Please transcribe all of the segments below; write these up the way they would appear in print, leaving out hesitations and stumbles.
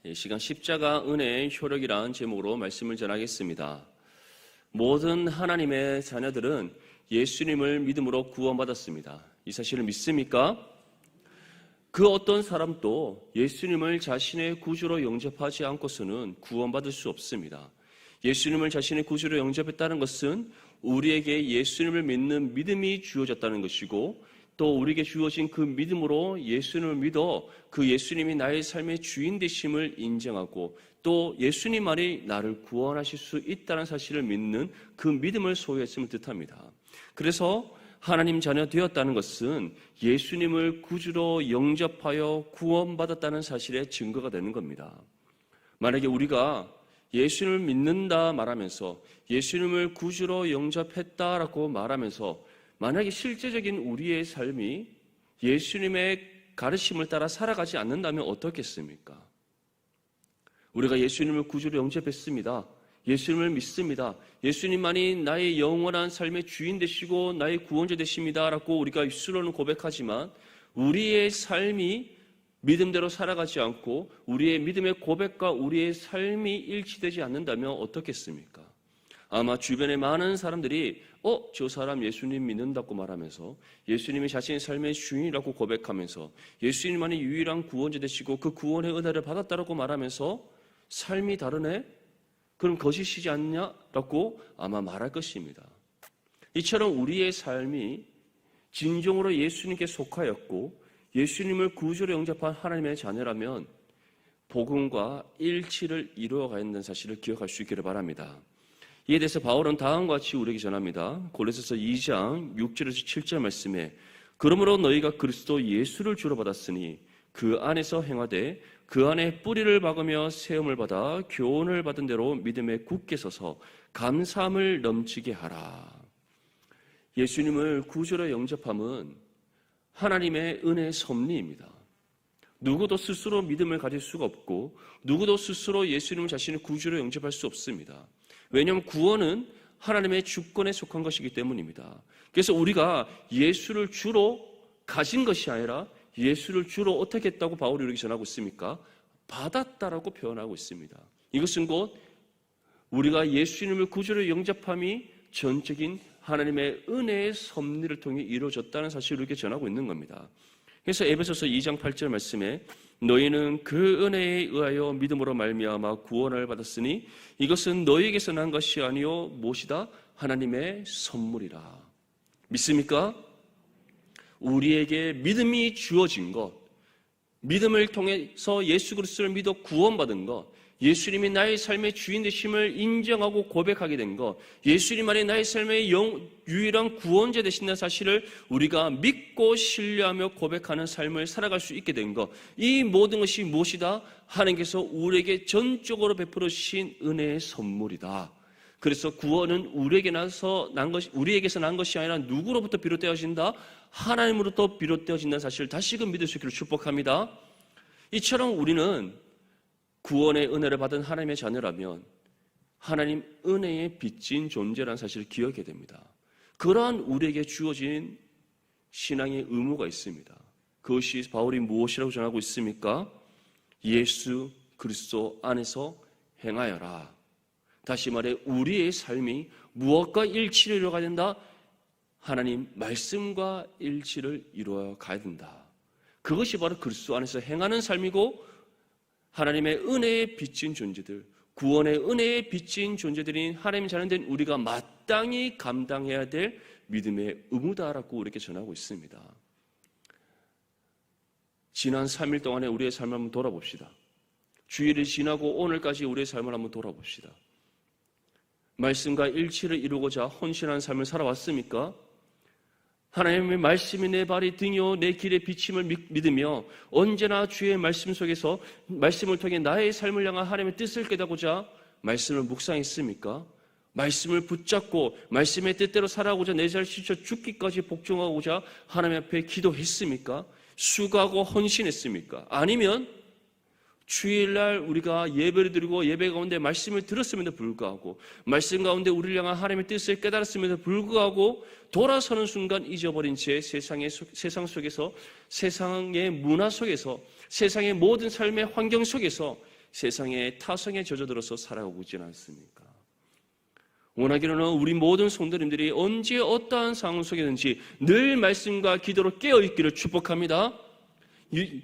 이 시간 십자가 은혜의 효력이라는 제목으로 말씀을 전하겠습니다. 모든 하나님의 자녀들은 예수님을 믿음으로 구원받았습니다. 이 사실을 믿습니까? 그 어떤 사람도 예수님을 자신의 구주로 영접하지 않고서는 구원받을 수 없습니다. 예수님을 자신의 구주로 영접했다는 것은 우리에게 예수님을 믿는 믿음이 주어졌다는 것이고, 또 우리에게 주어진 그 믿음으로 예수님을 믿어 그 예수님이 나의 삶의 주인 되심을 인정하고, 또 예수님만이 나를 구원하실 수 있다는 사실을 믿는 그 믿음을 소유했음을 뜻합니다. 그래서 하나님 자녀 되었다는 것은 예수님을 구주로 영접하여 구원받았다는 사실의 증거가 되는 겁니다. 만약에 우리가 예수님을 믿는다 말하면서, 예수님을 구주로 영접했다라고 말하면서 만약에 실제적인 우리의 삶이 예수님의 가르침을 따라 살아가지 않는다면 어떻겠습니까? 우리가 예수님을 구주로 영접했습니다. 예수님을 믿습니다. 예수님만이 나의 영원한 삶의 주인 되시고 나의 구원자 되십니다 라고 우리가 입술로는 고백하지만 우리의 삶이 믿음대로 살아가지 않고 우리의 믿음의 고백과 우리의 삶이 일치되지 않는다면 어떻겠습니까? 아마 주변에 많은 사람들이 저 사람 예수님 믿는다고 말하면서, 예수님이 자신의 삶의 주인이라고 고백하면서, 예수님만이 유일한 구원자 되시고 그 구원의 은혜를 받았다라고 말하면서 삶이 다르네? 그럼 거짓이지 않냐라고 아마 말할 것입니다. 이처럼 우리의 삶이 진정으로 예수님께 속하였고 예수님을 구주로 영접한 하나님의 자녀라면 복음과 일치를 이루어가야 한다는 사실을 기억할 수 있기를 바랍니다. 이에 대해서 바울은 다음과 같이 우리에게 전합니다. 골로새서 2장 6절에서 7절 말씀에, 그러므로 너희가 그리스도 예수를 주로 받았으니 그 안에서 행하되 그 안에 뿌리를 박으며 세움을 받아 교훈을 받은 대로 믿음에 굳게 서서 감사함을 넘치게 하라. 예수님을 구주로 영접함은 하나님의 은혜의 섭리입니다. 누구도 스스로 믿음을 가질 수가 없고 누구도 스스로 예수님을 자신의 구주로 영접할 수 없습니다. 왜냐하면 구원은 하나님의 주권에 속한 것이기 때문입니다. 그래서 우리가 예수를 주로 가진 것이 아니라 예수를 주로 어떻게 했다고 바울이 이렇게 전하고 있습니까? 받았다라고 표현하고 있습니다. 이것은 곧 우리가 예수님을 구주로 영접함이 전적인 하나님의 은혜의 섭리를 통해 이루어졌다는 사실을 이렇게 전하고 있는 겁니다. 그래서 에베소서 2장 8절 말씀에 너희는 그 은혜에 의하여 믿음으로 말미암아 구원을 받았으니 이것은 너희에게서 난 것이 아니요 무엇이다? 하나님의 선물이라. 믿습니까? 우리에게 믿음이 주어진 것, 믿음을 통해서 예수 그리스도를 믿어 구원받은 것, 예수님이 나의 삶의 주인 되심을 인정하고 고백하게 된 것, 예수님만이 나의 삶의 유일한 구원자 되신다는 사실을 우리가 믿고 신뢰하며 고백하는 삶을 살아갈 수 있게 된 것, 이 모든 것이 무엇이다? 하나님께서 우리에게 전적으로 베풀어 주신 은혜의 선물이다. 그래서 구원은 우리에게서 난 것이 아니라 누구로부터 비롯되어진다? 하나님으로부터 비롯되어진다는 사실을 다시금 믿을 수 있기를 축복합니다. 이처럼 우리는 구원의 은혜를 받은 하나님의 자녀라면 하나님 은혜에 빚진 존재라는 사실을 기억해야 됩니다. 그러한 우리에게 주어진 신앙의 의무가 있습니다. 그것이 바울이 무엇이라고 전하고 있습니까? 예수 그리스도 안에서 행하여라. 다시 말해 우리의 삶이 무엇과 일치를 이루어가야 된다? 하나님 말씀과 일치를 이루어 가야 된다. 그것이 바로 그리스도 안에서 행하는 삶이고 하나님의 은혜에 빚진 존재들, 구원의 은혜에 빚진 존재들인 하나님의 자녀된 우리가 마땅히 감당해야 될 믿음의 의무다라고 우리에게 전하고 있습니다. 지난 3일 동안에 우리의 삶을 한번 돌아봅시다. 주일이 지나고 오늘까지 우리의 삶을 한번 돌아봅시다. 말씀과 일치를 이루고자 헌신한 삶을 살아왔습니까? 하나님의 말씀이 내 발이 등이요 내 길의 비침을 믿으며 언제나 주의 말씀 속에서 말씀을 통해 나의 삶을 향한 하나님의 뜻을 깨닫고자 말씀을 묵상했습니까? 말씀을 붙잡고 말씀의 뜻대로 살아가고자 내 자신을 죽기까지 복종하고자 하나님 앞에 기도했습니까? 수고하고 헌신했습니까? 아니면 주일날 우리가 예배를 드리고 예배 가운데 말씀을 들었음에도 불구하고 말씀 가운데 우리를 향한 하나님의 뜻을 깨달았음에도 불구하고 돌아서는 순간 잊어버린 채 세상 속에서 세상의 문화 속에서 세상의 모든 삶의 환경 속에서 세상의 타성에 젖어들어서 살아가고 있지는 않습니까? 원하기로는 우리 모든 성도님들이 언제 어떠한 상황 속에든지 늘 말씀과 기도로 깨어있기를 축복합니다.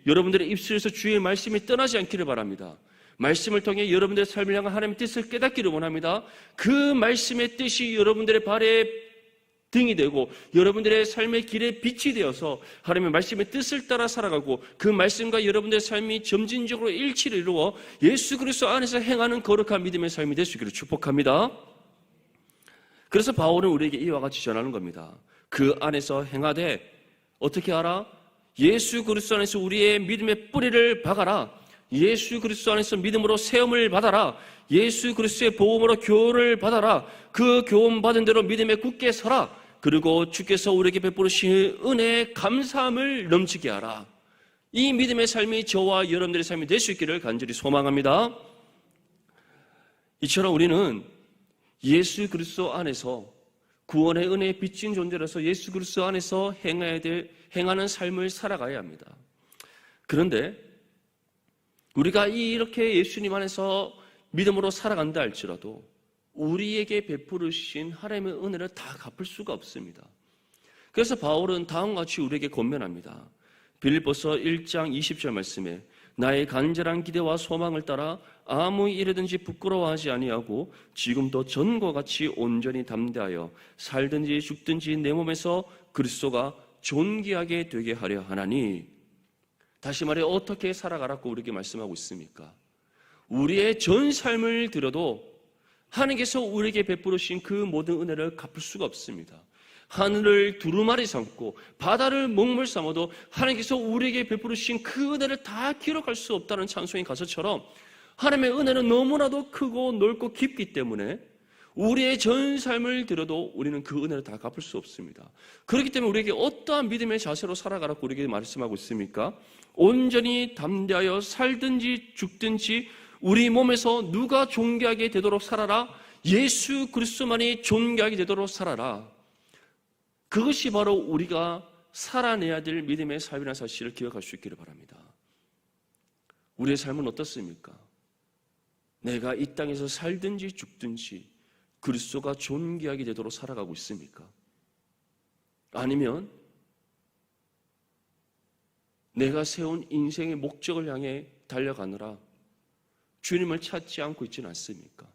여러분들의 입술에서 주의 말씀이 떠나지 않기를 바랍니다. 말씀을 통해 여러분들의 삶을 향한 하나님의 뜻을 깨닫기를 원합니다. 그 말씀의 뜻이 여러분들의 발에 등이 되고 여러분들의 삶의 길에 빛이 되어서 하나님의 말씀의 뜻을 따라 살아가고 그 말씀과 여러분들의 삶이 점진적으로 일치를 이루어 예수 그리스도 안에서 행하는 거룩한 믿음의 삶이 될 수 있기를 축복합니다. 그래서 바울은 우리에게 이와 같이 전하는 겁니다. 그 안에서 행하되 어떻게 하라? 예수 그리스도 안에서 우리의 믿음의 뿌리를 박아라. 예수 그리스도 안에서 믿음으로 세움을 받아라. 예수 그리스도의 보험으로 교훈을 받아라. 그 교훈 받은 대로 믿음에 굳게 서라. 그리고 주께서 우리에게 베푸신 은혜에 감사함을 넘치게 하라. 이 믿음의 삶이 저와 여러분들의 삶이 될 수 있기를 간절히 소망합니다. 이처럼 우리는 예수 그리스도 안에서 구원의 은혜에 비친 존재로서 예수 그리스도 안에서 행하는 삶을 살아가야 합니다. 그런데 우리가 이렇게 예수님 안에서 믿음으로 살아간다 할지라도 우리에게 베푸르신 하나님의 은혜를 다 갚을 수가 없습니다. 그래서 바울은 다음과 같이 우리에게 권면합니다. 빌립보서 1장 20절 말씀에 나의 간절한 기대와 소망을 따라 아무 일에든지 부끄러워하지 아니하고 지금도 전과 같이 온전히 담대하여 살든지 죽든지 내 몸에서 그리스도가 존귀하게 되게 하려 하나니. 다시 말해 어떻게 살아가라고 우리에게 말씀하고 있습니까? 우리의 전 삶을 들여도 하나님께서 우리에게 베푸르신 그 모든 은혜를 갚을 수가 없습니다. 하늘을 두루마리 삼고 바다를 먹물 삼아도 하나님께서 우리에게 베푸르신 그 은혜를 다 기록할 수 없다는 찬송의 가사처럼 하나님의 은혜는 너무나도 크고 넓고 깊기 때문에 우리의 전 삶을 들여도 우리는 그 은혜를 다 갚을 수 없습니다. 그렇기 때문에 우리에게 어떠한 믿음의 자세로 살아가라고 우리에게 말씀하고 있습니까? 온전히 담대하여 살든지 죽든지 우리 몸에서 누가 존귀하게 되도록 살아라. 예수 그리스도만이 존귀하게 되도록 살아라. 그것이 바로 우리가 살아내야 될 믿음의 삶이라는 사실을 기억할 수 있기를 바랍니다. 우리의 삶은 어떻습니까? 내가 이 땅에서 살든지 죽든지 그리스도가 존귀하게 되도록 살아가고 있습니까? 아니면 내가 세운 인생의 목적을 향해 달려가느라 주님을 찾지 않고 있지는 않습니까?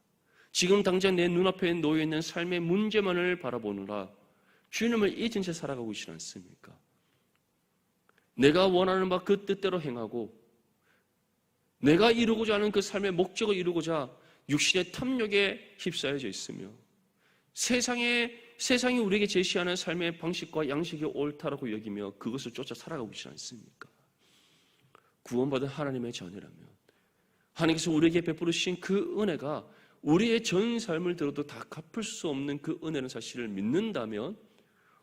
지금 당장 내 눈앞에 놓여있는 삶의 문제만을 바라보느라 주님을 잊은 채 살아가고 있지는 않습니까? 내가 원하는 바 그 뜻대로 행하고 내가 이루고자 하는 그 삶의 목적을 이루고자 육신의 탐욕에 휩싸여져 있으며 세상이 우리에게 제시하는 삶의 방식과 양식이 옳다라고 여기며 그것을 쫓아 살아가고 있지 않습니까? 구원받은 하나님의 자녀라면 하나님께서 우리에게 베푸르신 그 은혜가 우리의 전 삶을 들어도 다 갚을 수 없는 그 은혜는 사실을 믿는다면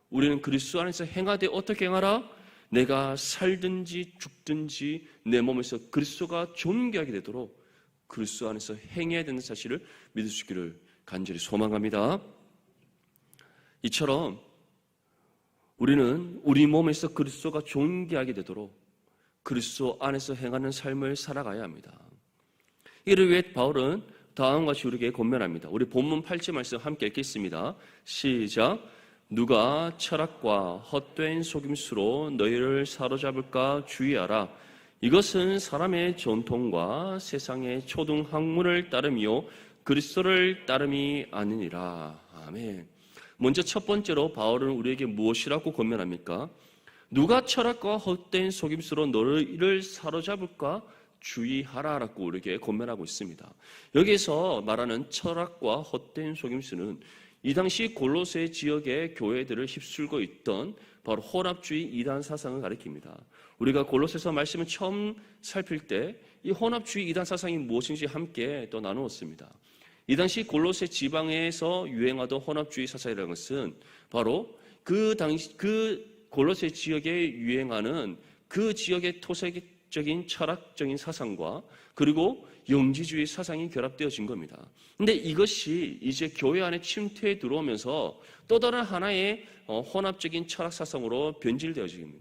우리는 그리스도 안에서 행하되 어떻게 행하라? 내가 살든지 죽든지 내 몸에서 그리스도가 존귀하게 되도록 그리스도 안에서 행해야 되는 사실을 믿을 수 있기를 간절히 소망합니다. 이처럼 우리는 우리 몸에서 그리스도가 존귀하게 되도록 그리스도 안에서 행하는 삶을 살아가야 합니다. 이를 위해 바울은 다음과 같이 우리에게 권면합니다. 우리 본문 8절 말씀 함께 읽겠습니다. 시작. 누가 철학과 헛된 속임수로 너희를 사로잡을까 주의하라. 이것은 사람의 전통과 세상의 초등 학문을 따름이요 그리스도를 따름이 아니니라. 아멘. 먼저 첫 번째로 바울은 우리에게 무엇이라고 권면합니까? 누가 철학과 헛된 속임수로 너희를 사로잡을까 주의하라라고 우리에게 권면하고 있습니다. 여기서 말하는 철학과 헛된 속임수는 이 당시 골로새 지역의 교회들을 휩쓸고 있던 바로 혼합주의 이단 사상을 가리킵니다. 우리가 골로새서 말씀을 처음 살필 때 이 혼합주의 이단 사상이 무엇인지 함께 또 나누었습니다. 이 당시 골로새 지방에서 유행하던 혼합주의 사상이라는 것은 바로 그 골로새 지역에 유행하는 그 지역의 토색적인 철학적인 사상과 그리고 영지주의 사상이 결합되어진 겁니다. 그런데 이것이 이제 교회 안에 침투해 들어오면서 또 다른 하나의 혼합적인 철학 사상으로 변질되어진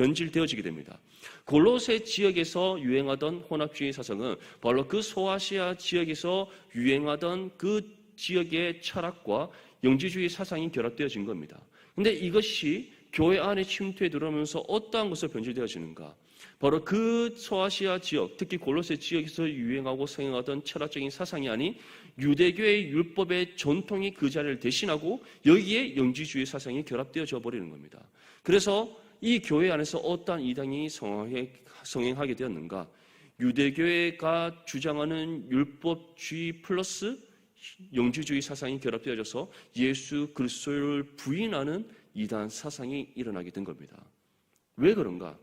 변질되어지게 됩니다. 골로새 지역에서 유행하던 혼합주의 사상은 바로 그 소아시아 지역에서 유행하던 그 지역의 철학과 영지주의 사상이 결합되어진 겁니다. 그런데 이것이 교회 안에 침투해 들어오면서 어떠한 것으로 변질되어지는가? 바로 그 소아시아 지역, 특히 골로새 지역에서 유행하고 성행하던 철학적인 사상이 아닌 유대교의 율법의 전통이 그 자리를 대신하고 여기에 영지주의 사상이 결합되어져 버리는 겁니다. 그래서 이 교회 안에서 어떠한 이단이 성행하게 되었는가? 유대교회가 주장하는 율법주의 플러스 영지주의 사상이 결합되어져서 예수 그리스도를 부인하는 이단 사상이 일어나게 된 겁니다. 왜 그런가?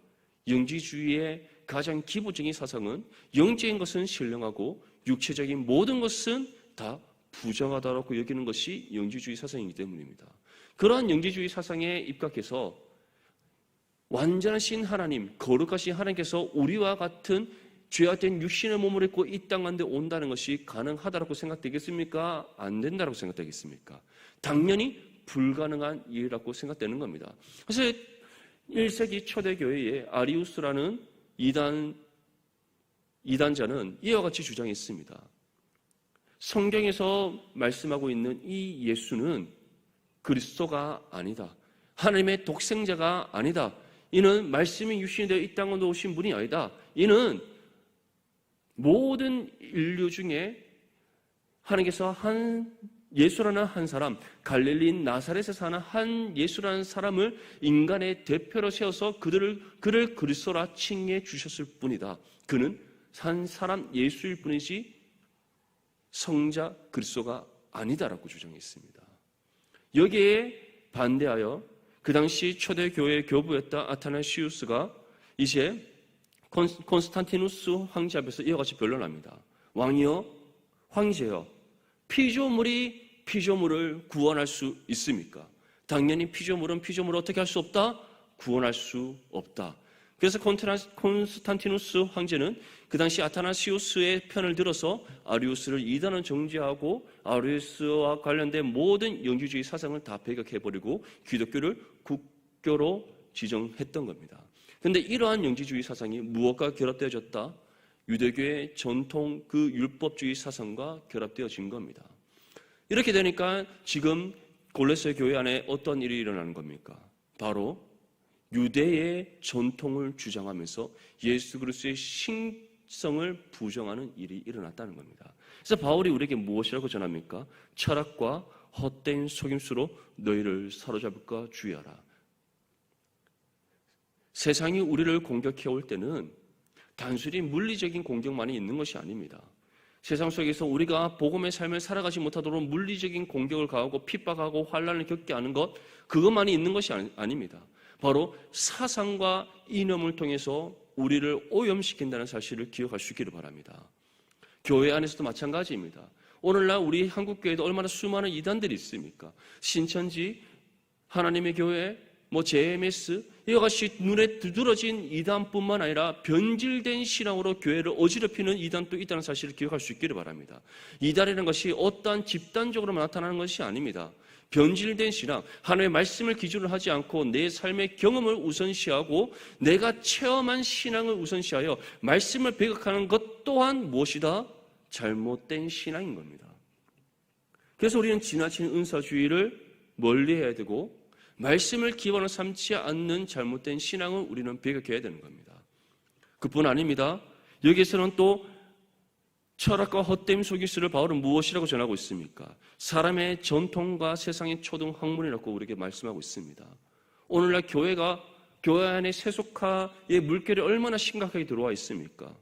영지주의의 가장 기본적인 사상은 영적인 것은 신령하고 육체적인 모든 것은 다 부정하다고 여기는 것이 영지주의 사상이기 때문입니다. 그러한 영지주의 사상에 입각해서 완전하신 하나님, 거룩하신 하나님께서 우리와 같은 죄악된 육신의 몸을 입고 이 땅 가운데 온다는 것이 가능하다고 생각되겠습니까? 안 된다고 생각되겠습니까? 당연히 불가능한 일이라고 생각되는 겁니다. 그래서 1세기 초대교회에 아리우스라는 이단자는 이와 같이 주장했습니다. 성경에서 말씀하고 있는 이 예수는 그리스도가 아니다. 하나님의 독생자가 아니다. 이는 말씀이 육신이 되어 이 땅에 오신 분이 아니다. 이는 모든 인류 중에 하나님께서 예수라는 한 사람, 갈릴리인 나사렛에 사는 한 예수라는 사람을 인간의 대표로 세워서 그를 그리스도라 칭해 주셨을 뿐이다. 그는 한 사람 예수일 뿐이지 성자 그리스도가 아니다라고 주장했습니다. 여기에 반대하여 그 당시 초대교회 교부였던 아타나시우스가 이제 콘스탄티누스 황제 앞에서 이와 같이 변론합니다. 왕이여, 황제여, 피조물을 구원할 수 있습니까? 당연히 피조물은 피조물을 어떻게 할 수 없다? 구원할 수 없다. 그래서 콘스탄티누스 황제는 그 당시 아타나시우스의 편을 들어서 아리우스를 이단을 정죄하고 아리우스와 관련된 모든 영지주의 사상을 다 배격해버리고 기독교를 국교로 지정했던 겁니다. 그런데 이러한 영지주의 사상이 무엇과 결합되어졌다? 유대교의 전통 그 율법주의 사상과 결합되어진 겁니다. 이렇게 되니까 지금 골로새 교회 안에 어떤 일이 일어나는 겁니까? 바로 유대의 전통을 주장하면서 예수 그리스도의 신성을 부정하는 일이 일어났다는 겁니다. 그래서 바울이 우리에게 무엇이라고 전합니까? 철학과 헛된 속임수로 너희를 사로잡을까 주의하라. 세상이 우리를 공격해 올 때는 단순히 물리적인 공격만이 있는 것이 아닙니다. 세상 속에서 우리가 복음의 삶을 살아가지 못하도록 물리적인 공격을 가하고 핍박하고 환난을 겪게 하는 것, 그것만이 있는 것이 아닙니다. 바로 사상과 이념을 통해서 우리를 오염시킨다는 사실을 기억할 수 있기를 바랍니다. 교회 안에서도 마찬가지입니다. 오늘날 우리 한국교회도 얼마나 수많은 이단들이 있습니까? 신천지, 하나님의 교회, JMS, 이와 같이 눈에 두드러진 이단뿐만 아니라 변질된 신앙으로 교회를 어지럽히는 이단도 있다는 사실을 기억할 수 있기를 바랍니다. 이단이라는 것이 어떠한 집단적으로 나타나는 것이 아닙니다. 변질된 신앙, 하나님의 말씀을 기준으로 하지 않고 내 삶의 경험을 우선시하고 내가 체험한 신앙을 우선시하여 말씀을 배격하는 것 또한 무엇이다? 잘못된 신앙인 겁니다. 그래서 우리는 지나친 은사주의를 멀리해야 되고 말씀을 기반으로 삼지 않는 잘못된 신앙을 우리는 배격해야 되는 겁니다. 그뿐 아닙니다. 여기에서는 또 철학과 헛된 속임수를 바울은 무엇이라고 전하고 있습니까? 사람의 전통과 세상의 초등 학문이라고 우리에게 말씀하고 있습니다. 오늘날 교회 안에 세속화의 물결이 얼마나 심각하게 들어와 있습니까?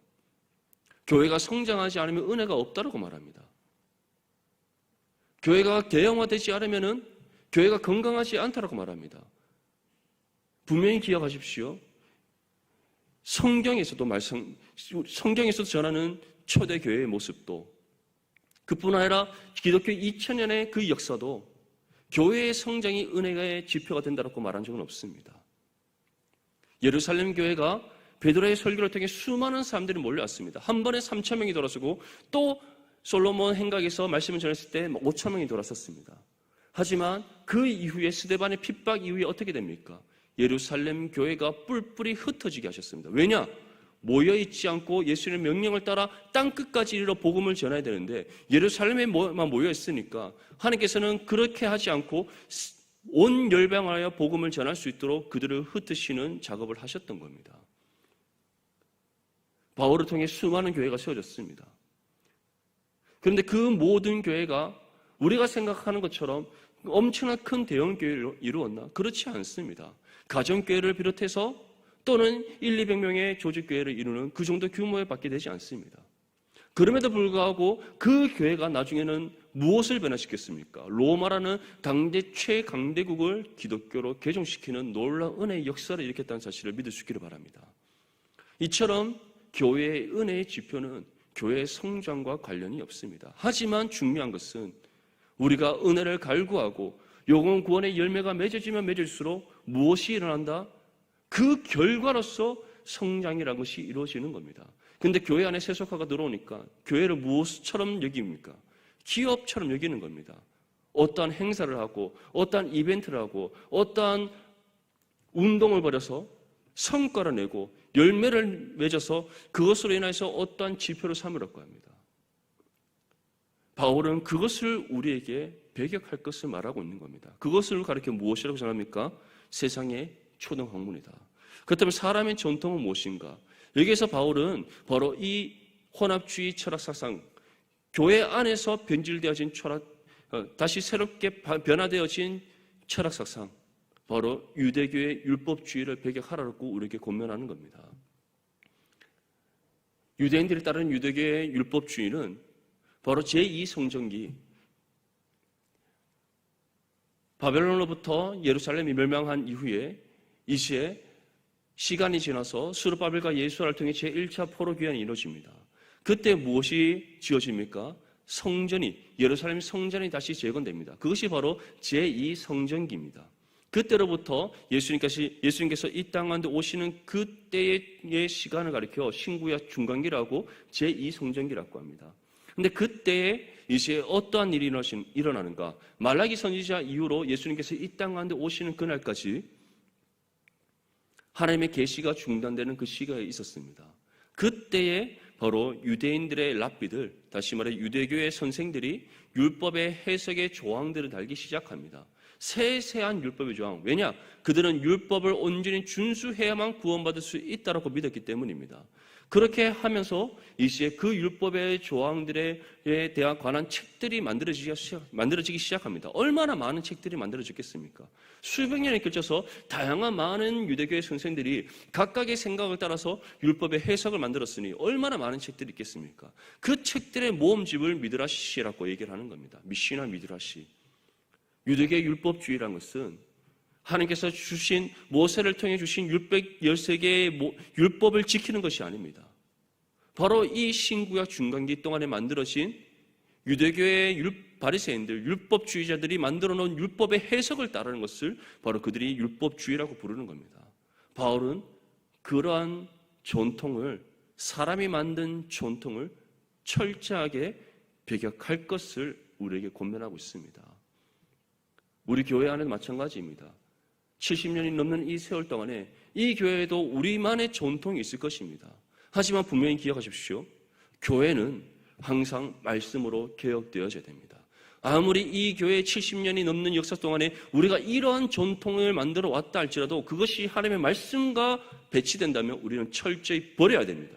교회가 성장하지 않으면 은혜가 없다라고 말합니다. 교회가 대형화되지 않으면은 교회가 건강하지 않다라고 말합니다. 분명히 기억하십시오. 성경에서도 전하는 초대교회의 모습도 그뿐 아니라 기독교 2000년의 그 역사도 교회의 성장이 은혜의 지표가 된다고 말한 적은 없습니다. 예루살렘 교회가 베드로의 설교를 통해 수많은 사람들이 몰려왔습니다. 한 번에 3,000명이 돌아서고 또 솔로몬 행각에서 말씀을 전했을 때 5,000명이 돌아섰습니다. 하지만 그 이후에 스데반의 핍박 이후에 어떻게 됩니까? 예루살렘 교회가 뿔뿔이 흩어지게 하셨습니다. 왜냐? 모여있지 않고 예수님의 명령을 따라 땅끝까지 이르러 복음을 전해야 되는데 예루살렘에만 모여있으니까 하나님께서는 그렇게 하지 않고 온 열방하여 복음을 전할 수 있도록 그들을 흩으시는 작업을 하셨던 겁니다. 바울을 통해 수많은 교회가 세워졌습니다. 그런데 그 모든 교회가 우리가 생각하는 것처럼 엄청난 큰 대형 교회를 이루었나? 그렇지 않습니다. 가정교회를 비롯해서 또는 200명의 조직교회를 이루는 그 정도 규모에 밖에 되지 않습니다. 그럼에도 불구하고 그 교회가 나중에는 무엇을 변화시켰습니까? 로마라는 당대 최강대국을 기독교로 개종시키는 놀라운 은혜의 역사를 일으켰다는 사실을 믿을 수 있기를 바랍니다. 이처럼 교회의 은혜의 지표는 교회의 성장과 관련이 없습니다. 하지만 중요한 것은 우리가 은혜를 갈구하고 영혼 구원의 열매가 맺어지면 맺을수록 무엇이 일어난다? 그 결과로서 성장이라는 것이 이루어지는 겁니다. 그런데 교회 안에 세속화가 들어오니까 교회를 무엇처럼 여깁니까? 기업처럼 여기는 겁니다. 어떠한 행사를 하고 어떠한 이벤트를 하고 어떠한 운동을 벌여서 성과를 내고 열매를 맺어서 그것으로 인해서 어떠한 지표를 삼으려고 합니다. 바울은 그것을 우리에게 배격할 것을 말하고 있는 겁니다. 그것을 가리켜 무엇이라고 전합니까? 세상의 초등학문이다. 그렇다면 사람의 전통은 무엇인가? 여기에서 바울은 바로 이 혼합주의 철학사상, 교회 안에서 변질되어진 철학, 다시 새롭게 변화되어진 철학사상, 바로 유대교의 율법주의를 배격하라고 우리에게 권면하는 겁니다. 유대인들이 따르는 유대교의 율법주의는 바로 제2성전기, 바벨론으로부터 예루살렘이 멸망한 이후에 이 시에 시간이 지나서 스룹바벨과 예수를 통해 제1차 포로귀환이 이루어집니다. 그때 무엇이 지어집니까? 성전이, 예루살렘 성전이 다시 재건됩니다. 그것이 바로 제2성전기입니다. 그때로부터 예수님께서 이 땅 가운데 오시는 그때의 시간을 가리켜 신구약 중간기라고 제2성전기라고 합니다. 그런데 그때에 이제 어떠한 일이 일어나는가? 말라기 선지자 이후로 예수님께서 이 땅 가운데 오시는 그날까지 하나님의 계시가 중단되는 그 시기가 있었습니다. 그때에 바로 유대인들의 랍비들, 다시 말해 유대교의 선생들이 율법의 해석의 조항들을 달기 시작합니다. 세세한 율법의 조항. 왜냐? 그들은 율법을 온전히 준수해야만 구원받을 수 있다고 믿었기 때문입니다. 그렇게 하면서 이 시에 그 율법의 조항들에 대한 관한 책들이 만들어지기 시작합니다. 얼마나 많은 책들이 만들어졌겠습니까? 수백 년에 걸쳐서 다양한 많은 유대교의 선생들이 각각의 생각을 따라서 율법의 해석을 만들었으니 얼마나 많은 책들이 있겠습니까? 그 책들의 모음집을 미드라시라고 얘기를 하는 겁니다. 미시나 미드라시. 유대교의 율법주의라는 것은 하나님께서 주신 모세를 통해 주신 613개의 율법을 지키는 것이 아닙니다. 바로 이 신구약 중간기 동안에 만들어진 유대교의 바리새인들, 율법주의자들이 만들어 놓은 율법의 해석을 따르는 것을 바로 그들이 율법주의라고 부르는 겁니다. 바울은 그러한 전통을, 사람이 만든 전통을 철저하게 배격할 것을 우리에게 권면하고 있습니다. 우리 교회 안에도 마찬가지입니다. 70년이 넘는 이 세월 동안에 이 교회에도 우리만의 전통이 있을 것입니다. 하지만 분명히 기억하십시오. 교회는 항상 말씀으로 개혁되어져야 됩니다. 아무리 이 교회의 70년이 넘는 역사 동안에 우리가 이러한 전통을 만들어 왔다 할지라도 그것이 하나님의 말씀과 배치된다면 우리는 철저히 버려야 됩니다.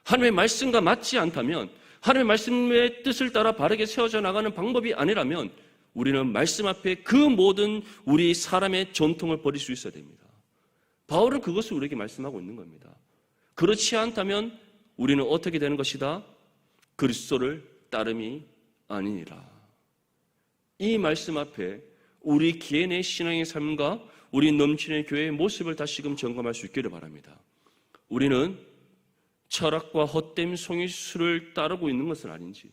하나님의 말씀과 맞지 않다면, 하나님의 말씀의 뜻을 따라 바르게 세워져 나가는 방법이 아니라면 우리는 말씀 앞에 그 모든 우리 사람의 전통을 버릴 수 있어야 됩니다. 바울은 그것을 우리에게 말씀하고 있는 겁니다. 그렇지 않다면 우리는 어떻게 되는 것이다? 그리스도를 따름이 아니니라. 이 말씀 앞에 우리 개인의 신앙의 삶과 우리 넘치는 교회의 모습을 다시금 점검할 수 있기를 바랍니다. 우리는 철학과 헛된 송이수를 따르고 있는 것은 아닌지,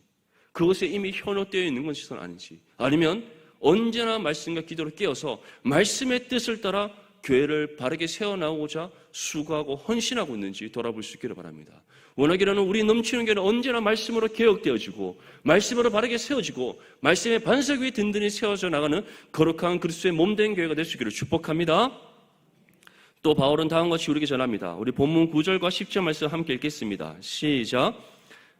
그것에 이미 현혹되어 있는 것은 아닌지, 아니면 언제나 말씀과 기도로 깨어서 말씀의 뜻을 따라 교회를 바르게 세워나오고자 수고하고 헌신하고 있는지 돌아볼 수 있기를 바랍니다. 원하기로는 우리 넘치는 교회는 언제나 말씀으로 개혁되어지고 말씀으로 바르게 세워지고 말씀의 반석 위에 든든히 세워져 나가는 거룩한 그리스도의 몸된 교회가 될 수 있기를 축복합니다. 또 바울은 다음과 같이 우리에게 전합니다. 우리 본문 9절과 10절 말씀 함께 읽겠습니다. 시작.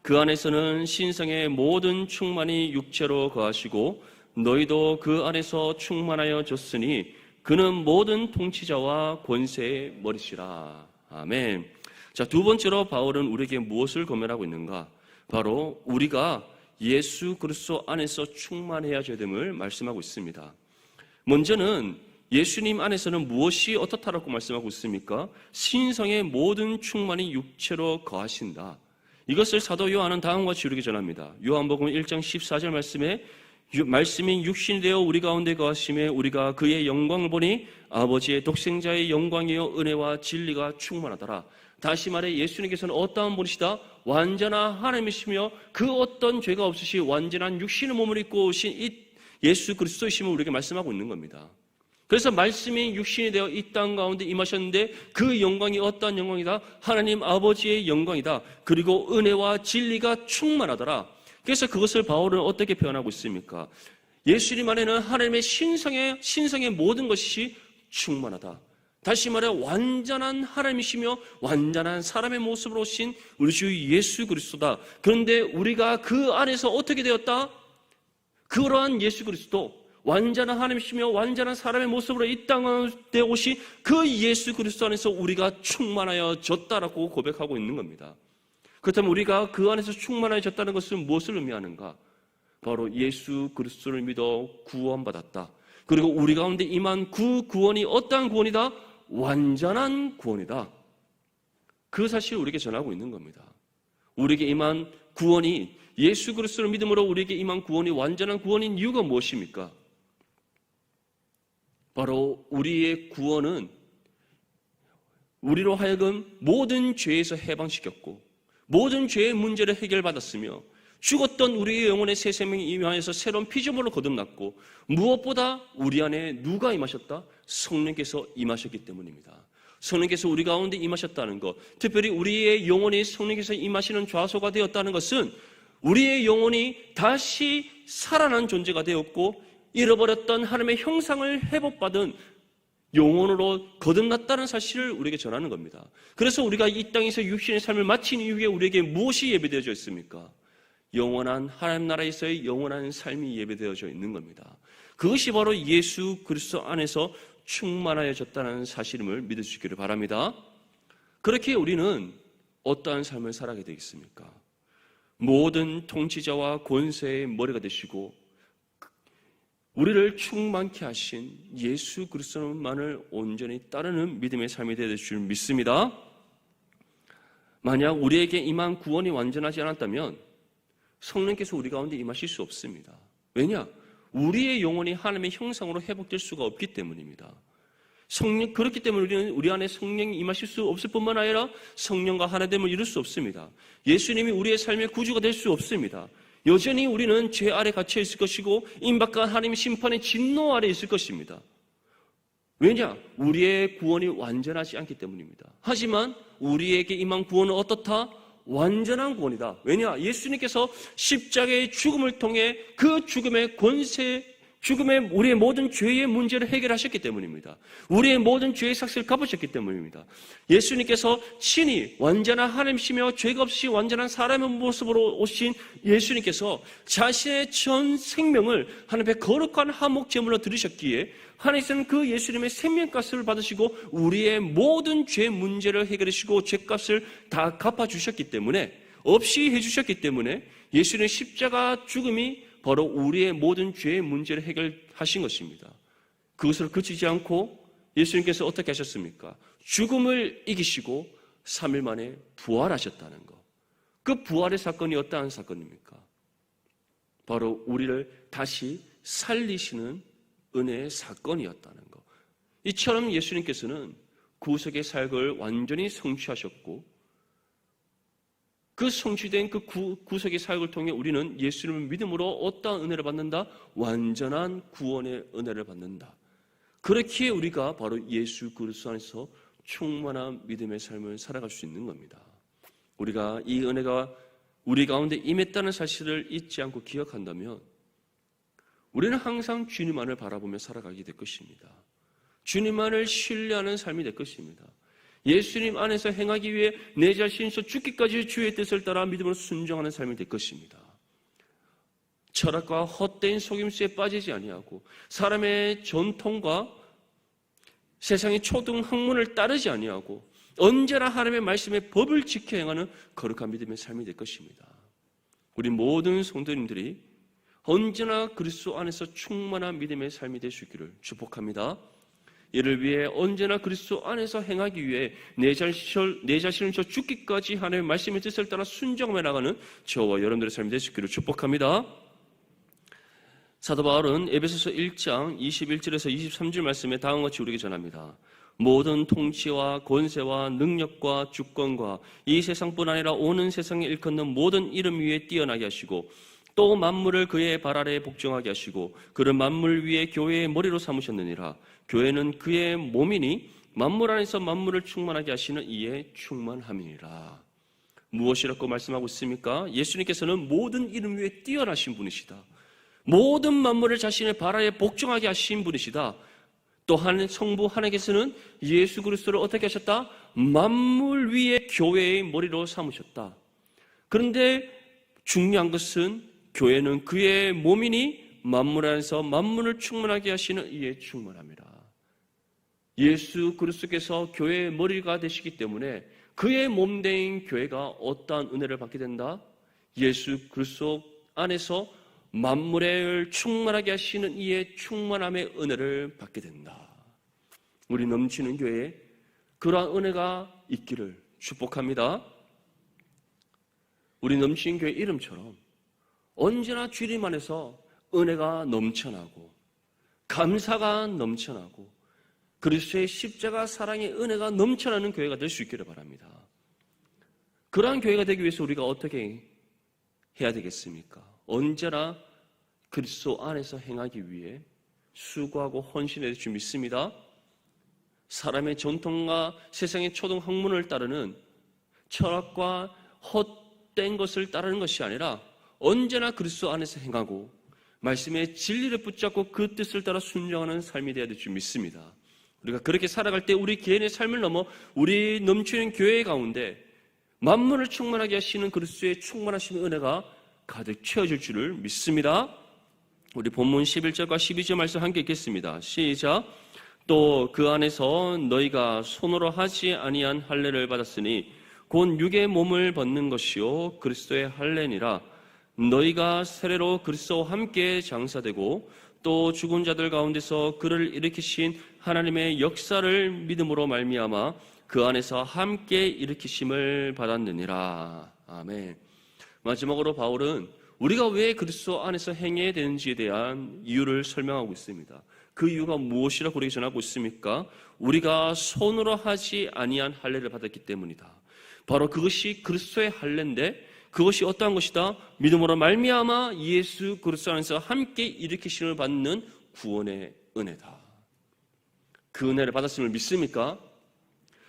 그 안에서는 신성의 모든 충만이 육체로 거하시고 너희도 그 안에서 충만하여 졌으니 그는 모든 통치자와 권세의 머리시라. 아멘. 자, 두 번째로 바울은 우리에게 무엇을 고면하고 있는가? 바로 우리가 예수 그리스도 안에서 충만해야 됨을 말씀하고 있습니다. 먼저는 예수님 안에서는 무엇이 어떻다라고 말씀하고 있습니까? 신성의 모든 충만이 육체로 거하신다. 이것을 사도 요한은 다음과 같이 우리에게 전합니다. 요한복음 1장 14절 말씀에 말씀이 육신이 되어 우리 가운데 거하심에 우리가 그의 영광을 보니 아버지의 독생자의 영광이요 은혜와 진리가 충만하더라. 다시 말해 예수님께서는 어떠한 분이시다? 완전한 하나님이시며 그 어떤 죄가 없으시 완전한 육신의 몸을 입고 오신 이 예수 그리스도이심을 우리에게 말씀하고 있는 겁니다. 그래서 말씀이 육신이 되어 이 땅 가운데 임하셨는데 그 영광이 어떠한 영광이다? 하나님 아버지의 영광이다. 그리고 은혜와 진리가 충만하더라. 그래서 그것을 바울은 어떻게 표현하고 있습니까? 예수님 안에는 하나님의 신성의 모든 것이 충만하다. 다시 말해 완전한 하나님이시며 완전한 사람의 모습으로 오신 우리 주 예수 그리스도다. 그런데 우리가 그 안에서 어떻게 되었다? 그러한 예수 그리스도 완전한 하나님이시며 완전한 사람의 모습으로 이 땅에 오신 그 예수 그리스도 안에서 우리가 충만하여 졌다라고 고백하고 있는 겁니다. 그렇다면 우리가 그 안에서 충만해졌다는 것은 무엇을 의미하는가? 바로 예수 그리스도를 믿어 구원받았다. 그리고 우리 가운데 임한 그 구원이 어떠한 구원이다? 완전한 구원이다. 그 사실을 우리에게 전하고 있는 겁니다. 우리에게 임한 구원이 예수 그리스도를 믿음으로 우리에게 임한 구원이 완전한 구원인 이유가 무엇입니까? 바로 우리의 구원은 우리로 하여금 모든 죄에서 해방시켰고 모든 죄의 문제를 해결받았으며 죽었던 우리의 영혼의 새 생명이 임하여서 새로운 피조물로 거듭났고 무엇보다 우리 안에 누가 임하셨다? 성령께서 임하셨기 때문입니다. 성령께서 우리 가운데 임하셨다는 것, 특별히 우리의 영혼이 성령께서 임하시는 좌소가 되었다는 것은 우리의 영혼이 다시 살아난 존재가 되었고 잃어버렸던 하나님의 형상을 회복받은 영혼으로 거듭났다는 사실을 우리에게 전하는 겁니다. 그래서 우리가 이 땅에서 육신의 삶을 마친 이후에 우리에게 무엇이 예배되어져 있습니까? 영원한 하나님 나라에서의 영원한 삶이 예배되어져 있는 겁니다. 그것이 바로 예수 그리스도 안에서 충만하여졌다는 사실임을 믿을 수 있기를 바랍니다. 그렇게 우리는 어떠한 삶을 살아가게 되겠습니까? 모든 통치자와 권세의 머리가 되시고 우리를 충만케 하신 예수 그리스도만을 온전히 따르는 믿음의 삶이 되어야 될 줄 믿습니다. 만약 우리에게 임한 구원이 완전하지 않았다면 성령께서 우리 가운데 임하실 수 없습니다. 왜냐? 우리의 영혼이 하나님의 형상으로 회복될 수가 없기 때문입니다. 그렇기 때문에 우리는 우리 안에 성령이 임하실 수 없을 뿐만 아니라 성령과 하나됨을 이룰 수 없습니다. 예수님이 우리의 삶의 구주가 될 수 없습니다. 여전히 우리는 죄 아래 갇혀 있을 것이고 임박한 하나님의 심판의 진노 아래 있을 것입니다. 왜냐? 우리의 구원이 완전하지 않기 때문입니다. 하지만 우리에게 임한 구원은 어떻다? 완전한 구원이다. 왜냐? 예수님께서 십자가의 죽음을 통해 그 죽음의 권세, 우리의 모든 죄의 문제를 해결하셨기 때문입니다. 우리의 모든 죄의 삭스를 갚으셨기 때문입니다. 예수님께서 친히 완전한 하나님이시며 죄가 없이 완전한 사람의 모습으로 오신 예수님께서 자신의 전 생명을 하나님의 거룩한 화목 제물로 드리셨기에 하나님께서는 그 예수님의 생명값을 받으시고 우리의 모든 죄 문제를 해결하시고 죄값을 다 갚아주셨기 때문에 없이 해주셨기 때문에 예수님의 십자가 죽음이 바로 우리의 모든 죄의 문제를 해결하신 것입니다. 그것을 그치지 않고 예수님께서 어떻게 하셨습니까? 죽음을 이기시고 3일 만에 부활하셨다는 것. 그 부활의 사건이 어떠한 사건입니까? 바로 우리를 다시 살리시는 은혜의 사건이었다는 것. 이처럼 예수님께서는 구속의 사역을 완전히 성취하셨고 그 성취된 그 구속의 사역을 통해 우리는 예수님을 믿음으로 어떠한 은혜를 받는다? 완전한 구원의 은혜를 받는다. 그렇기에 우리가 바로 예수 그리스도 안에서 충만한 믿음의 삶을 살아갈 수 있는 겁니다. 우리가 이 은혜가 우리 가운데 임했다는 사실을 잊지 않고 기억한다면 우리는 항상 주님만을 바라보며 살아가게 될 것입니다. 주님만을 신뢰하는 삶이 될 것입니다. 예수님 안에서 행하기 위해 내 자신에서 죽기까지 주의 뜻을 따라 믿음으로 순종하는 삶이 될 것입니다. 철학과 헛된 속임수에 빠지지 아니하고 사람의 전통과 세상의 초등 학문을 따르지 아니하고 언제나 하나님의 말씀의 법을 지켜 행하는 거룩한 믿음의 삶이 될 것입니다. 우리 모든 성도님들이 언제나 그리스도 안에서 충만한 믿음의 삶이 될 수 있기를 축복합니다. 이를 위해 언제나 그리스도 안에서 행하기 위해 내 자신을 저 죽기까지 하나님의 말씀의 뜻을 따라 순종해 나가는 저와 여러분들의 삶이 될 수 있기를 축복합니다. 사도 바울은 에베소서 1장 21절에서 23절 말씀에 다음과 같이 우리에게 전합니다. 모든 통치와 권세와 능력과 주권과 이 세상뿐 아니라 오는 세상에 일컫는 모든 이름 위에 뛰어나게 하시고 또 만물을 그의 발 아래에 복종하게 하시고 그를 만물 위에 교회의 머리로 삼으셨느니라. 교회는 그의 몸이니 만물 안에서 만물을 충만하게 하시는 이의 충만함이니라. 무엇이라고 말씀하고 있습니까? 예수님께서는 모든 이름 위에 뛰어나신 분이시다. 모든 만물을 자신의 발 아래에 복종하게 하신 분이시다. 또한 성부 하나님께서는 예수 그리스도를 어떻게 하셨다? 만물 위에 교회의 머리로 삼으셨다. 그런데 중요한 것은 교회는 그의 몸이니 만물 안에서 만물을 충만하게 하시는 이의 충만함이라. 예수 그리스도께서 교회의 머리가 되시기 때문에 그의 몸된 교회가 어떠한 은혜를 받게 된다? 예수 그리스도 안에서 만물을 충만하게 하시는 이의 충만함의 은혜를 받게 된다. 우리 넘치는 교회에 그러한 은혜가 있기를 축복합니다. 우리 넘치는 교회 이름처럼 언제나 주님 안에서 은혜가 넘쳐나고 감사가 넘쳐나고 그리스도의 십자가 사랑의 은혜가 넘쳐나는 교회가 될 수 있기를 바랍니다. 그러한 교회가 되기 위해서 우리가 어떻게 해야 되겠습니까? 언제나 그리스도 안에서 행하기 위해 수고하고 헌신해야 될 줄 믿습니다. 사람의 전통과 세상의 초등 학문을 따르는 철학과 헛된 것을 따르는 것이 아니라 언제나 그리스도 안에서 행하고 말씀의 진리를 붙잡고 그 뜻을 따라 순종하는 삶이 되어야 될 줄 믿습니다. 우리가 그렇게 살아갈 때 우리 개인의 삶을 넘어 우리 넘치는 교회 가운데 만물을 충만하게 하시는 그리스도의 충만하신 은혜가 가득 채워질 줄을 믿습니다. 우리 본문 11절과 12절 말씀 함께 읽겠습니다. 시작. 또 그 안에서 너희가 손으로 하지 아니한 할례를 받았으니 곧 육의 몸을 벗는 것이요 그리스도의 할례니라. 너희가 세례로 그리스도와 함께 장사되고 또 죽은 자들 가운데서 그를 일으키신 하나님의 역사를 믿음으로 말미암아 그 안에서 함께 일으키심을 받았느니라. 아멘. 마지막으로 바울은 우리가 왜 그리스도 안에서 행해야 되는지에 대한 이유를 설명하고 있습니다. 그 이유가 무엇이라고 우리에게 전하고 있습니까? 우리가 손으로 하지 아니한 할례를 받았기 때문이다. 바로 그것이 그리스도의 할례인데 그것이 어떠한 것이다? 믿음으로 말미암아 예수 그리스도 안에서 함께 일으키심을 받는 구원의 은혜다. 그 은혜를 받았음을 믿습니까?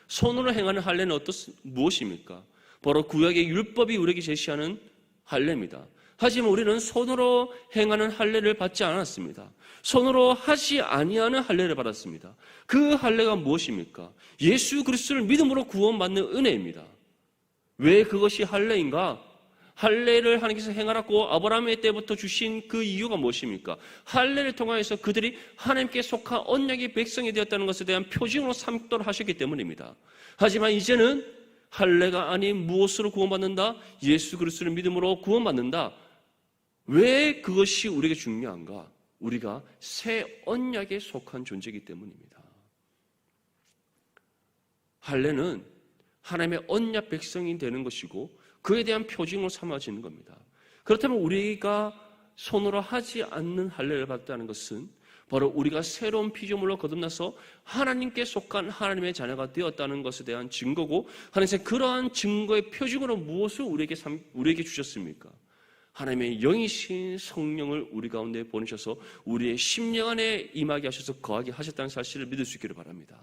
손으로 행하는 할례는 무엇입니까? 바로 구약의 율법이 우리에게 제시하는 할례입니다. 하지만 우리는 손으로 행하는 할례를 받지 않았습니다. 손으로 하지 아니하는 할례를 받았습니다. 그 할례가 무엇입니까? 예수 그리스도를 믿음으로 구원받는 은혜입니다. 왜 그것이 할례인가? 할례를 하나님께서 행하라고 아브라함의 때부터 주신 그 이유가 무엇입니까? 할례를 통하여서 그들이 하나님께 속한 언약의 백성이 되었다는 것에 대한 표징으로 삼도록 하셨기 때문입니다. 하지만 이제는 할례가 아닌 무엇으로 구원받는다? 예수 그리스도를 믿음으로 구원받는다. 왜 그것이 우리에게 중요한가? 우리가 새 언약에 속한 존재이기 때문입니다. 할례는 하나님의 언약 백성이 되는 것이고 그에 대한 표징으로 삼아지는 겁니다. 그렇다면 우리가 손으로 하지 않는 할례를 받았다는 것은 바로 우리가 새로운 피조물로 거듭나서 하나님께 속한 하나님의 자녀가 되었다는 것에 대한 증거고 하나님께서 그러한 증거의 표징으로 무엇을 우리에게 주셨습니까? 하나님의 영이신 성령을 우리 가운데 보내셔서 우리의 심령 안에 임하게 하셔서 거하게 하셨다는 사실을 믿을 수 있기를 바랍니다.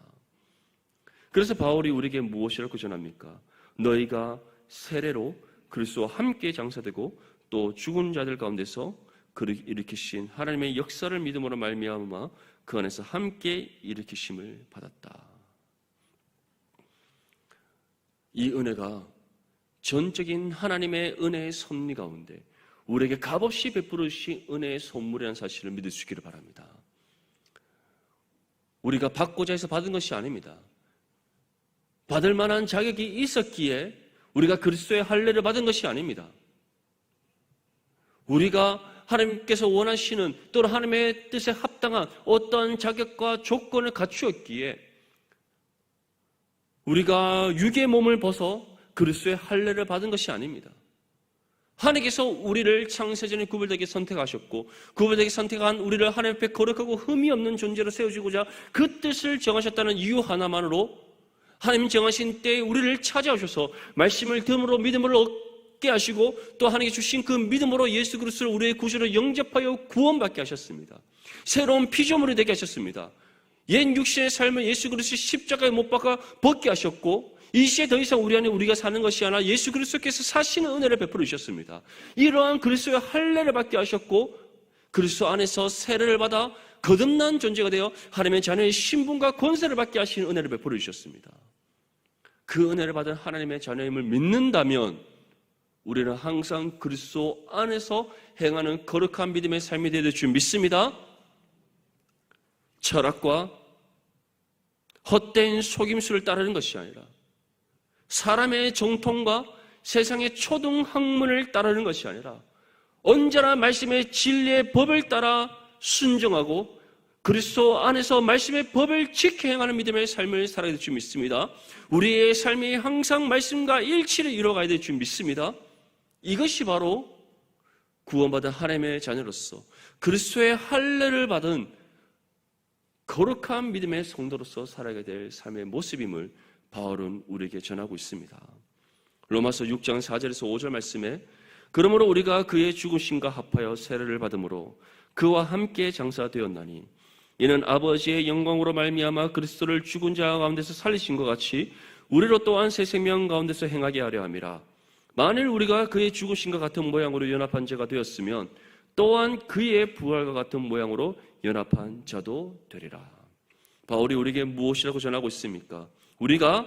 그래서 바울이 우리에게 무엇이라고 전합니까? 너희가 세례로 그리스도와 함께 장사되고 또 죽은 자들 가운데서 일으키신 하나님의 역사를 믿음으로 말미암아 그 안에서 함께 일으키심을 받았다. 이 은혜가 전적인 하나님의 은혜의 섭리 가운데 우리에게 값없이 베푸르신 은혜의 선물이라는 사실을 믿을 수 있기를 바랍니다. 우리가 받고자 해서 받은 것이 아닙니다. 받을 만한 자격이 있었기에 우리가 그리스도의 할례를 받은 것이 아닙니다. 우리가 하나님께서 원하시는 또는 하나님의 뜻에 합당한 어떠한 자격과 조건을 갖추었기에 우리가 육의 몸을 벗어 그리스도의 할례를 받은 것이 아닙니다. 하나님께서 우리를 창세전에 구별되게 선택하셨고 구별되게 선택한 우리를 하나님 앞에 거룩하고 흠이 없는 존재로 세우시고자 그 뜻을 정하셨다는 이유 하나만으로 하나님 정하신 때에 우리를 찾아오셔서 말씀을 들음으로 믿음을 얻게 하시고 또 하나님께 주신 그 믿음으로 예수 그리스도를 우리의 구주로 영접하여 구원받게 하셨습니다. 새로운 피조물이 되게 하셨습니다. 옛 육신의 삶을 예수 그리스도의 십자가에 못 박아 벗게 하셨고 이 시에 더 이상 우리 안에 우리가 사는 것이 아니라 예수 그리스도께서 사시는 은혜를 베풀어 주셨습니다. 이러한 그리스도의 할례를 받게 하셨고 그리스도 안에서 세례를 받아 거듭난 존재가 되어 하나님의 자녀의 신분과 권세를 받게 하시는 은혜를 베풀어 주셨습니다. 그 은혜를 받은 하나님의 자녀임을 믿는다면 우리는 항상 그리스도 안에서 행하는 거룩한 믿음의 삶이 되어야 될 줄 믿습니다. 철학과 헛된 속임수를 따르는 것이 아니라 사람의 정통과 세상의 초등학문을 따르는 것이 아니라 언제나 말씀의 진리의 법을 따라 순종하고 그리스도 안에서 말씀의 법을 지켜 행하는 믿음의 삶을 살아야 될 줄 믿습니다. 우리의 삶이 항상 말씀과 일치를 이루어가야 될 줄 믿습니다. 이것이 바로 구원받은 하나님의 자녀로서 그리스도의 할례를 받은 거룩한 믿음의 성도로서 살아가야 될 삶의 모습임을 바울은 우리에게 전하고 있습니다. 로마서 6장 4절에서 5절 말씀에 그러므로 우리가 그의 죽으심과 합하여 세례를 받음으로 그와 함께 장사되었나니 이는 아버지의 영광으로 말미암아 그리스도를 죽은 자 가운데서 살리신 것 같이 우리로 또한 새 생명 가운데서 행하게 하려 함이라. 만일 우리가 그의 죽으심과 같은 모양으로 연합한 자가 되었으면 또한 그의 부활과 같은 모양으로 연합한 자도 되리라. 바울이 우리에게 무엇이라고 전하고 있습니까? 우리가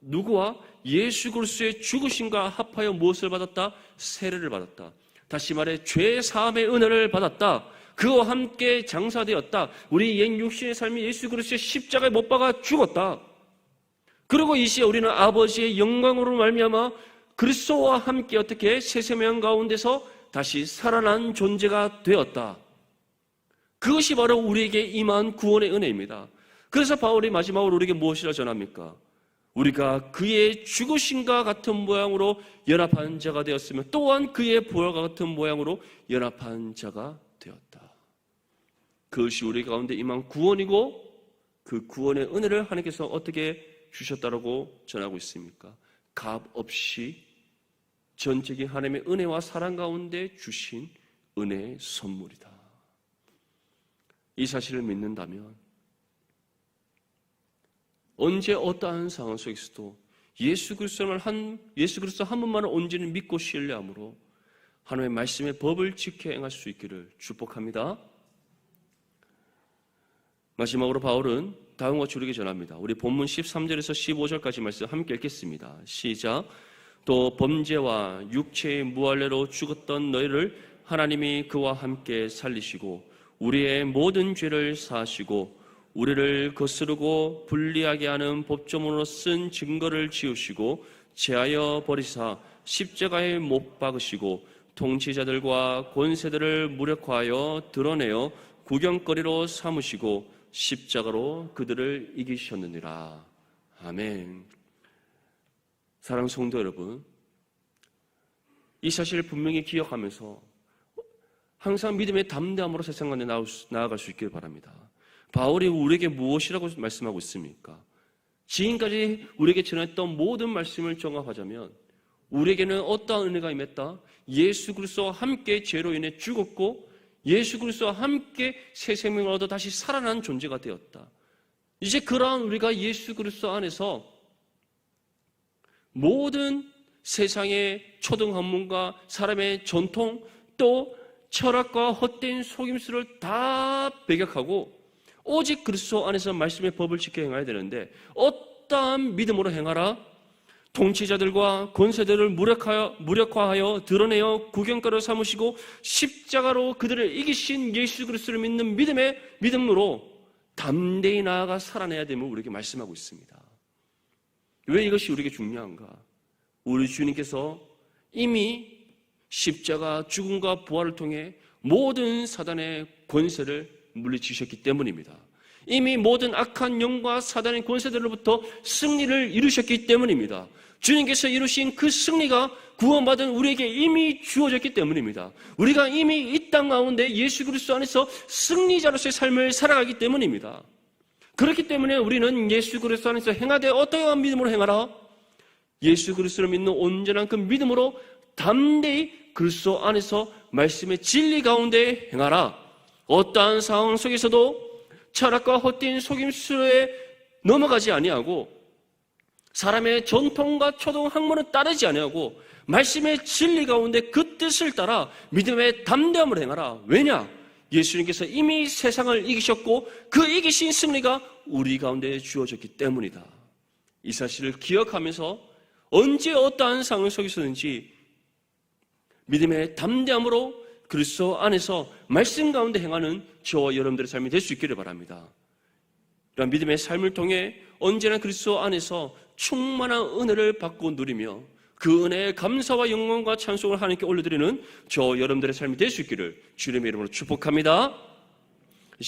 누구와 예수 그리스도의 죽으심과 합하여 무엇을 받았다? 세례를 받았다. 다시 말해 죄 사함의 은혜를 받았다. 그와 함께 장사되었다. 우리 옛 육신의 삶이 예수 그리스도의 십자가에 못 박아 죽었다. 그리고 이 시에 우리는 아버지의 영광으로 말미암아 그리스도와 함께 어떻게 새 생명 가운데서 다시 살아난 존재가 되었다. 그것이 바로 우리에게 임한 구원의 은혜입니다. 그래서 바울이 마지막으로 우리에게 무엇이라 전합니까? 우리가 그의 죽으심과 같은 모양으로 연합한 자가 되었으면 또한 그의 부활과 같은 모양으로 연합한 자가 되었다. 그것이 우리 가운데 임한 구원이고 그 구원의 은혜를 하나님께서 어떻게 주셨다라고 전하고 있습니까? 값 없이 전적인 하나님의 은혜와 사랑 가운데 주신 은혜의 선물이다. 이 사실을 믿는다면 언제 어떠한 상황 속에서도 예수 그리스도 한 분만을 온전히 믿고 신뢰함으로 하나님의 말씀의 법을 지켜 행할 수 있기를 축복합니다. 마지막으로 바울은 다음과 주르게 전합니다. 우리 본문 13절에서 15절까지 말씀 함께 읽겠습니다. 시작. 또 범죄와 육체의 무할례로 죽었던 너희를 하나님이 그와 함께 살리시고 우리의 모든 죄를 사하시고 우리를 거스르고 불리하게 하는 법조문으로 쓴 증거를 지우시고 제하여 버리사 십자가에 못 박으시고 통치자들과 권세들을 무력화하여 드러내어 구경거리로 삼으시고 십자가로 그들을 이기셨느니라. 아멘. 사랑하는 성도 여러분, 이 사실을 분명히 기억하면서 항상 믿음의 담대함으로 세상 가운데 나아갈 수 있길 바랍니다. 바울이 우리에게 무엇이라고 말씀하고 있습니까? 지금까지 우리에게 전했던 모든 말씀을 종합하자면 우리에게는 어떠한 은혜가 임했다? 예수 그리스도와 함께 죄로 인해 죽었고 예수 그리스도와 함께 새 생명을 얻어 다시 살아난 존재가 되었다. 이제 그러한 우리가 예수 그리스도 안에서 모든 세상의 초등학문과 사람의 전통 또 철학과 헛된 속임수를 다 배격하고 오직 그리스도 안에서 말씀의 법을 지켜 행해야 되는데 어떠한 믿음으로 행하라? 통치자들과 권세들을 무력화하여 드러내어 구경거리로 삼으시고 십자가로 그들을 이기신 예수 그리스도를 믿는 믿음으로 담대히 나아가 살아내야 됨을 우리에게 말씀하고 있습니다. 왜 이것이 우리에게 중요한가? 우리 주님께서 이미 십자가 죽음과 부활을 통해 모든 사단의 권세를 물리치셨기 때문입니다. 이미 모든 악한 영과 사단의 권세들로부터 승리를 이루셨기 때문입니다. 주님께서 이루신 그 승리가 구원받은 우리에게 이미 주어졌기 때문입니다. 우리가 이미 이 땅 가운데 예수 그리스도 안에서 승리자로서의 삶을 살아가기 때문입니다. 그렇기 때문에 우리는 예수 그리스도 안에서 행하되 어떠한 믿음으로 행하라? 예수 그리스도를 믿는 온전한 그 믿음으로 담대히 그리스도 안에서 말씀의 진리 가운데 행하라. 어떠한 상황 속에서도 철학과 헛된 속임수에 넘어가지 아니하고 사람의 전통과 초동 학문을 따르지 아니하고 말씀의 진리 가운데 그 뜻을 따라 믿음의 담대함을 행하라. 왜냐? 예수님께서 이미 세상을 이기셨고 그 이기신 승리가 우리 가운데 주어졌기 때문이다. 이 사실을 기억하면서 언제 어떠한 상황 속에서든지 믿음의 담대함으로 그리스도 안에서 말씀 가운데 행하는 저와 여러분들의 삶이 될 수 있기를 바랍니다. 이런 믿음의 삶을 통해 언제나 그리스도 안에서 충만한 은혜를 받고 누리며 그 은혜의 감사와 영광과 찬송을 하나님께 올려드리는 저 여러분들의 삶이 될 수 있기를 주님의 이름으로 축복합니다.